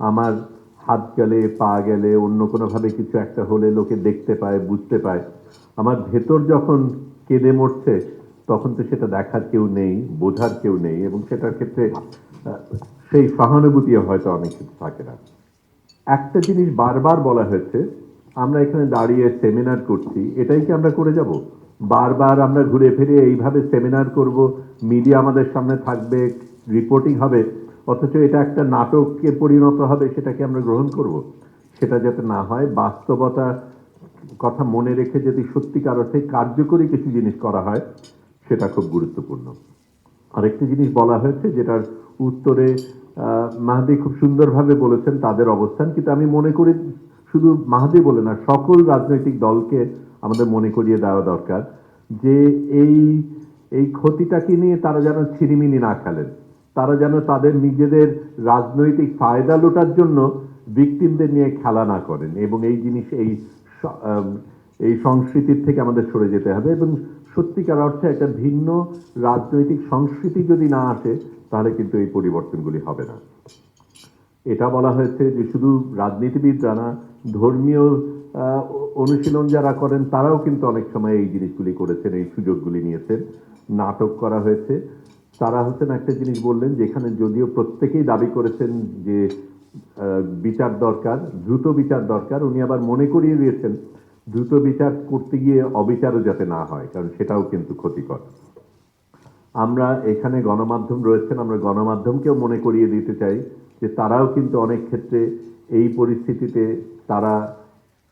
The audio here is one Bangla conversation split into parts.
আমার হাত গেলে, পা গেলে, অন্য কোনোভাবে কিছু একটা হলে লোকে দেখতে পায়, বুঝতে পায়। আমার ভেতর যখন কেঁদে মরছে, তখন তো সেটা দেখার কেউ নেই, বোঝার কেউ নেই, এবং সেটার ক্ষেত্রে সেই সহানুভূতিও হয়তো অনেক কিছু থাকে না। একটা জিনিস বারবার বলা হয়েছে, আমরা এখানে দাঁড়িয়ে সেমিনার করছি, এটাই কি আমরা করে যাব? বারবার আমরা ঘুরে ফিরে এইভাবে সেমিনার করব, মিডিয়া আমাদের সামনে থাকবে, রিপোর্টিং হবে, অথচ এটা একটা নাটকে পরিণত হবে, সেটাকে আমরা গ্রহণ করব? সেটা যাতে না হয়, বাস্তবতা কথা মনে রেখে যদি সত্যিকার অর্থে কার্যকরী কিছু জিনিস করা হয়, সেটা খুব গুরুত্বপূর্ণ। আরেকটি জিনিস বলা হয়েছে যেটার উত্তরে মাহাদি খুব সুন্দরভাবে বলেছেন তাদের অবস্থান, কিন্তু আমি মনে করি শুধু মাহাদি বলে না, সকল রাজনৈতিক দলকে আমাদের মনে করিয়ে দেওয়া দরকার যে এই এই ক্ষতিটাকে নিয়ে তারা যেন ছিনিমিনি না খেলেন। তারা যেন তাদের নিজেদের রাজনৈতিক ফায়দা লোটার জন্য ভিকটিমদের নিয়ে খেলা না করেন, এবং এই জিনিস এই সংস্কৃতির থেকে আমাদের সরে যেতে হবে, এবং সত্যিকার অর্থে একটা ভিন্ন রাজনৈতিক সংস্কৃতি যদি না আসে, তাহলে কিন্তু এই পরিবর্তনগুলি হবে না। এটা বলা হয়েছে যে শুধু রাজনীতিবিদরা না, ধর্মীয় অনুশীলন যারা করেন তারাও কিন্তু অনেক সময় এই জিনিসগুলি করেছেন, এই সুযোগগুলি নিয়েছেন। নাটক করা হয়েছে। তারা হচ্ছেন একটা জিনিস বললেন, যেখানে যদিও প্রত্যেকেই দাবি করেছেন যে বিচার দরকার, দ্রুত বিচার দরকার, উনি আবার মনে করিয়ে দিয়েছেন দ্রুত বিচার করতে গিয়ে অবিচারও যাতে না হয়, কারণ সেটাও কিন্তু ক্ষতিকর। আমরা এখানে গণমাধ্যম রয়েছেন, আমরা গণমাধ্যমকেও মনে করিয়ে দিতে চাই যে তারাও কিন্তু অনেক ক্ষেত্রে এই পরিস্থিতিতে তারা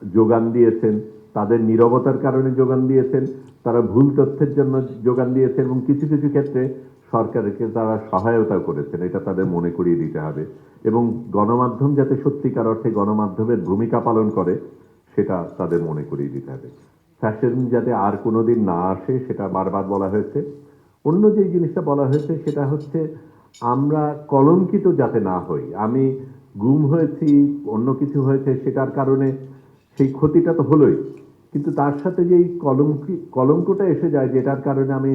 যোগান দিয়েছেন, তাদের নীরবতার কারণে যোগান দিয়েছেন, তারা ভুল তথ্যের জন্য যোগান দিয়েছেন, এবং কিছু কিছু ক্ষেত্রে সরকারকে তারা সহায়তা করেছেন, এটা তাদের মনে করিয়ে দিতে হবে। এবং গণমাধ্যম যাতে সত্যিকার অর্থে গণমাধ্যমের ভূমিকা পালন করে, সেটা তাদের মনে করিয়ে দিতে হবে। ফ্যাশন যাতে আর কোনোদিন না আসে, সেটা বারবার বলা হয়েছে। অন্য যে জিনিসটা বলা হয়েছে সেটা হচ্ছে, আমরা কলঙ্কিত যাতে না হই। আমি গুম হয়েছি, অন্য কিছু হয়েছে, সেটার কারণে সেই ক্ষতিটা তো হলোই, কিন্তু তার সাথে যেই কলঙ্কটা এসে যায়, যেটার কারণে আমি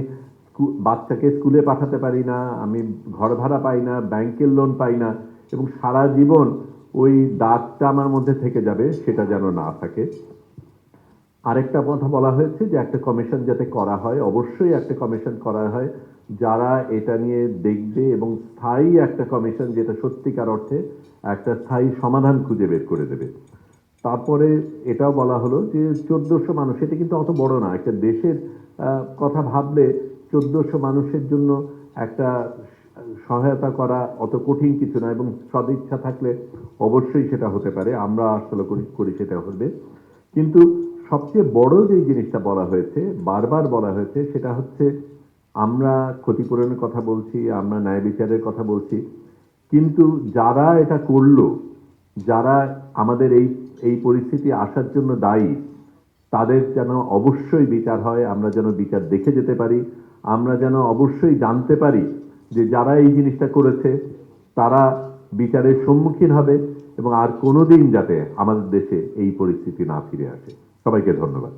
বাচ্চাকে স্কুলে পাঠাতে পারি না, আমি ঘর ভাড়া পাই না, ব্যাংকের লোন পাই না, এবং সারা জীবন ওই দাগটা আমার মধ্যে থেকে যাবে, সেটা যেন না থাকে। আরেকটা কথা বলা হয়েছে যে একটা কমিশন যাতে করা হয়, অবশ্যই একটা কমিশন করা হয় যারা এটা নিয়ে দেখবে, এবং স্থায়ী একটা কমিশন যেটা সত্যিকার অর্থে একটা স্থায়ী সমাধান খুঁজে বের করে দেবে। তারপরে এটাও বলা হলো যে 1400 মানুষ, এটা কিন্তু অত বড় না, একটা দেশের কথা ভাবলে 1400 মানুষের জন্য একটা সহায়তা করা অত কঠিন কিছু না, এবং সদিচ্ছা থাকলে অবশ্যই সেটা হতে পারে, আমরা আসলে করি সেটা হবে। কিন্তু সবচেয়ে বড় যে জিনিসটা বলা হয়েছে, বারবার বলা হয়েছে, সেটা হচ্ছে আমরা ক্ষতিপূরণের কথা বলছি, আমরা ন্যায় বিচারের কথা বলছি, কিন্তু যারা এটা করলো, যারা আমাদের এই এই পরিস্থিতি আসার জন্য দায়ী, তাদের যেন অবশ্যই বিচার হয়, আমরা যেন বিচার দেখে যেতে পারি, আমরা যেন অবশ্যই জানতে পারি যে যারা এই জিনিসটা করেছে তারা বিচারের সম্মুখীন হবে, এবং আর কোনোদিন যাতে আমাদের দেশে এই পরিস্থিতি না ফিরে আসে। সবাইকে ধন্যবাদ।